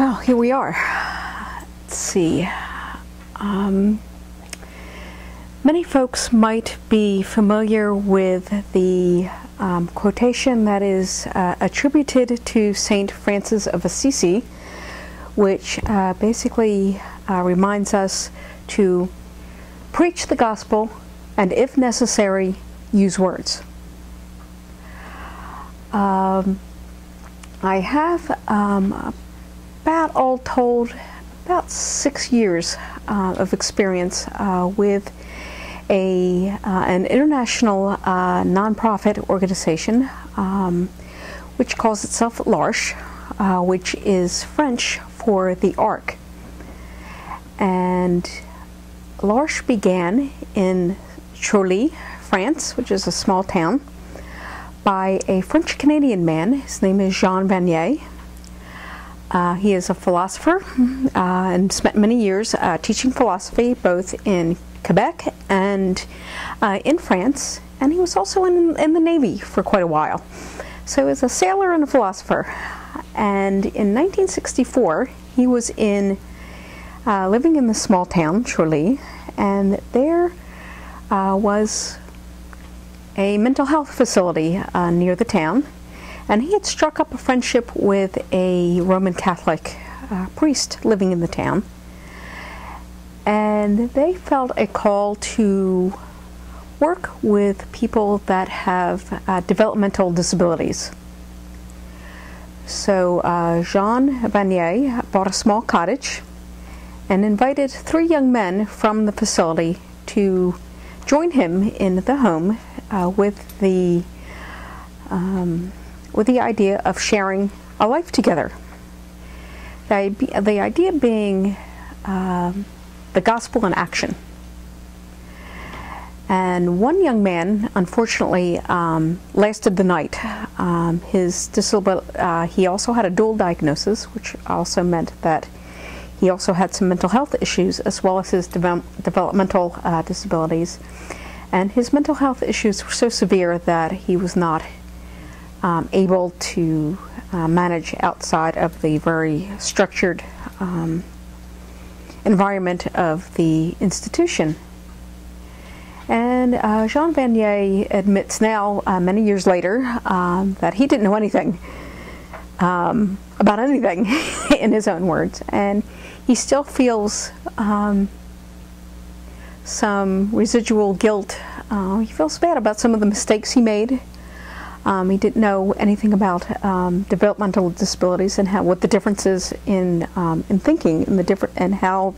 Well, here we are. Let's see. Many folks might be familiar with the quotation that is attributed to Saint Francis of Assisi, which basically reminds us to preach the gospel and, if necessary, use words. I have about all told about 6 years of experience with an international nonprofit organization which calls itself l'Arche, which is French for the Ark. And l'Arche began in Cholet, France, which is a small town, by a French-Canadian man. His name is Jean Vanier. He is a philosopher and spent many years teaching philosophy both in Quebec and in France, and he was also in the Navy for quite a while. So he was a sailor and a philosopher. And in 1964, he was living in the small town, Cholet, and there was a mental health facility near the town, and he had struck up a friendship with a Roman Catholic priest living in the town, and they felt a call to work with people that have developmental disabilities. So Jean Vanier bought a small cottage and invited 3 young men from the facility to join him in the home with the idea of sharing a life together. The idea being the gospel in action. And one young man, unfortunately, lasted the night. He also had a dual diagnosis, which also meant that he also had some mental health issues as well as his developmental disabilities. And his mental health issues were so severe that he was not able to manage outside of the very structured environment of the institution. And Jean Vanier admits now, many years later, that he didn't know anything about anything, in his own words, and he still feels some residual guilt. He feels bad about some of the mistakes he made. He didn't know anything about developmental disabilities and what the difference is in thinking, and how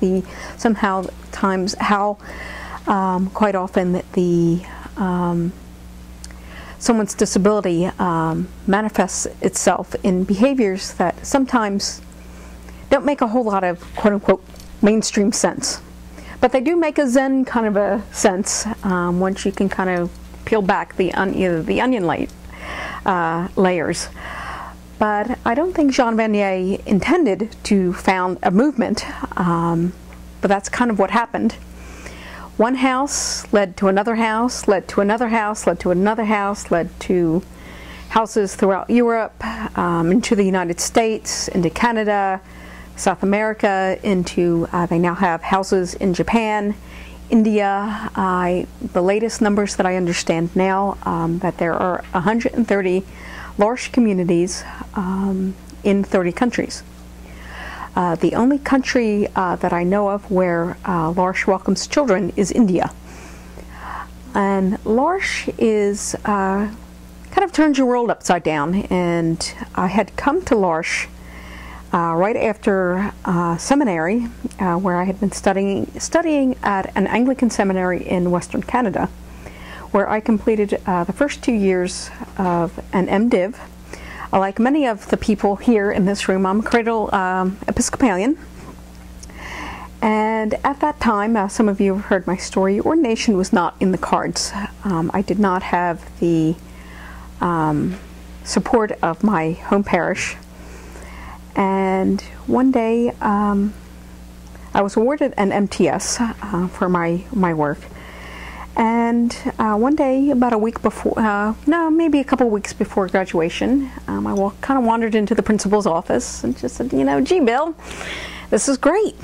quite often someone's disability manifests itself in behaviors that sometimes don't make a whole lot of quote-unquote mainstream sense. But they do make a Zen kind of a sense once you can kind of peel back the onion layers. But I don't think Jean Vanier intended to found a movement, but that's kind of what happened. One house led to another house, led to another house, led to another house, led to houses throughout Europe, into the United States, into Canada, South America, they now have houses in Japan, India. The latest numbers that I understand now, that there are 130 l'Arche communities in 30 countries. The only country that I know of where l'Arche welcomes children is India. And l'Arche is kind of turns your world upside down. And I had come to l'Arche right after seminary, where I had been studying at an Anglican seminary in Western Canada, where I completed the first 2 years of an MDiv. Like many of the people here in this room, I'm a cradle Episcopalian. And at that time, some of you have heard my story, ordination was not in the cards. I did not have the support of my home parish. And one day, I was awarded an MTS for my work. And one day, about a week before, no, maybe a couple weeks before graduation, I kind of wandered into the principal's office and just said, you know, gee, Bill, this is great.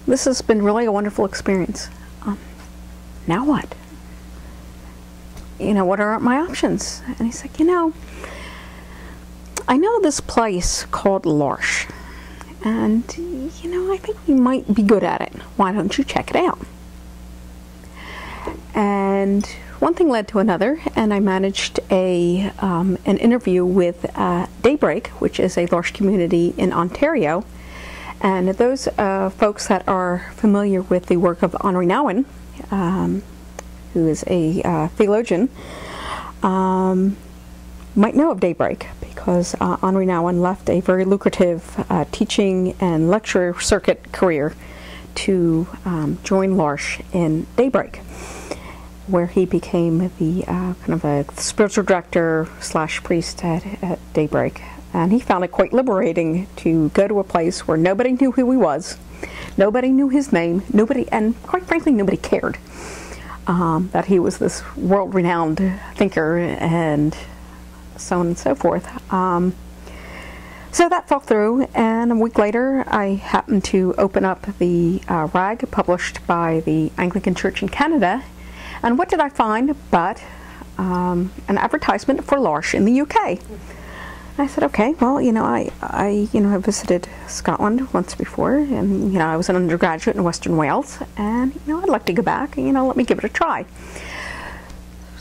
This has been really a wonderful experience. Now what? You know, what are my options? And he's like, you know, I know this place called L'Arche, and, you know, I think you might be good at it. Why don't you check it out? And one thing led to another, and I managed an interview with Daybreak, which is a L'Arche community in Ontario. And those folks that are familiar with the work of Henri Nouwen, who is a theologian, might know of Daybreak, because Henri Nouwen left a very lucrative teaching and lecture circuit career to join L'Arche in Daybreak, where he became the kind of a spiritual director / priest at Daybreak. And he found it quite liberating to go to a place where nobody knew who he was, nobody knew his name, and quite frankly, nobody cared that he was this world-renowned thinker and so on and so forth. So that fell through, and a week later I happened to open up the rag published by the Anglican Church in Canada, and what did I find but an advertisement for L'Arche in the UK. I said, okay, well, you know, I have visited Scotland once before, and, you know, I was an undergraduate in Western Wales, and, you know, I'd like to go back, and, you know, let me give it a try.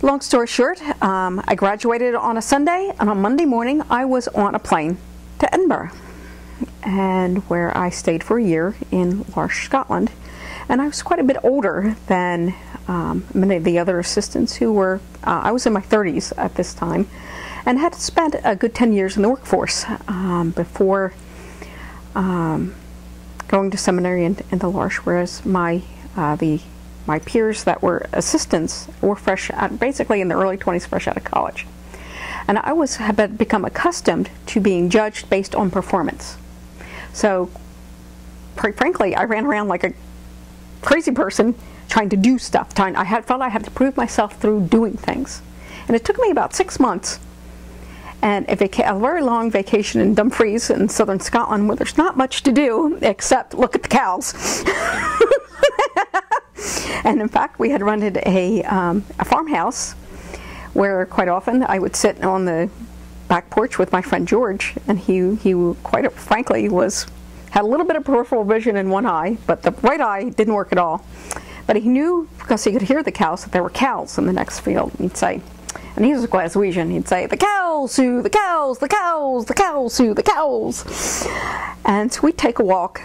Long story short, I graduated on a Sunday, and on Monday morning I was on a plane to Edinburgh, and where I stayed for a year in L'Arche, Scotland. And I was quite a bit older than many of the other assistants who were, I was in my 30s at this time, and had spent a good 10 years in the workforce before going to seminary in the L'Arche, whereas my peers that were assistants were basically in their early 20s, fresh out of college. And I had become accustomed to being judged based on performance. So, quite frankly, I ran around like a crazy person trying to do stuff. I felt I had to prove myself through doing things. And it took me about 6 months and a very long vacation in Dumfries in southern Scotland, where there's not much to do except look at the cows. And in fact, we had rented a farmhouse where quite often I would sit on the back porch with my friend George, and he quite frankly had a little bit of peripheral vision in one eye, but the right eye didn't work at all. But he knew, because he could hear the cows, that there were cows in the next field. And he'd say, and he was a Glaswegian, he'd say, the cows, Sue, the cows, the cows, the cows, Sue, the cows. And so we'd take a walk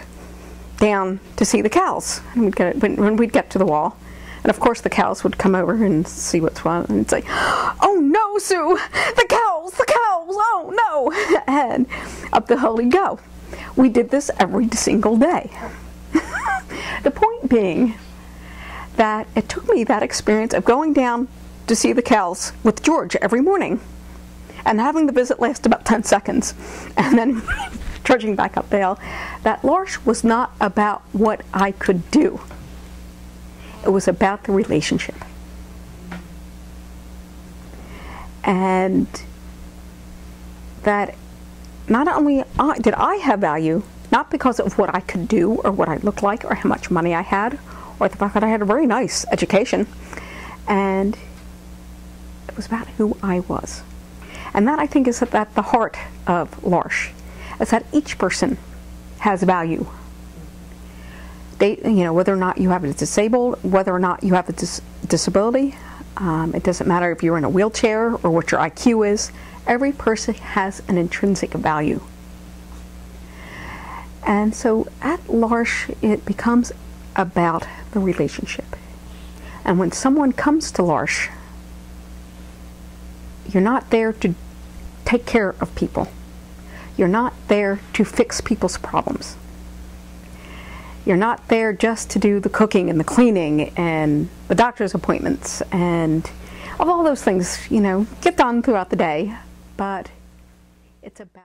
down to see the cows, and when we'd get to the wall. And of course the cows would come over and see what's what, and say, oh no, Sue, the cows, oh no. And up the hill he'd go. We did this every single day. The point being that it took me that experience of going down to see the cows with George every morning and having the visit last about 10 seconds and then trudging back up the hill, that L'Arche was not about what I could do. It was about the relationship. And that not only did I have value, not because of what I could do or what I looked like or how much money I had or the fact that I had a very nice education, and it was about who I was. And that, I think, is at the heart of L'Arche, is that each person has value. Whether or not you have it disabled, whether or not you have a disability, it doesn't matter if you're in a wheelchair or what your IQ is. Every person has an intrinsic value. And so at L'Arche, it becomes about the relationship. And when someone comes to L'Arche, you're not there to take care of people. You're not there to fix people's problems. You're not there just to do the cooking and the cleaning and the doctor's appointments and all those things, get done throughout the day, but it's about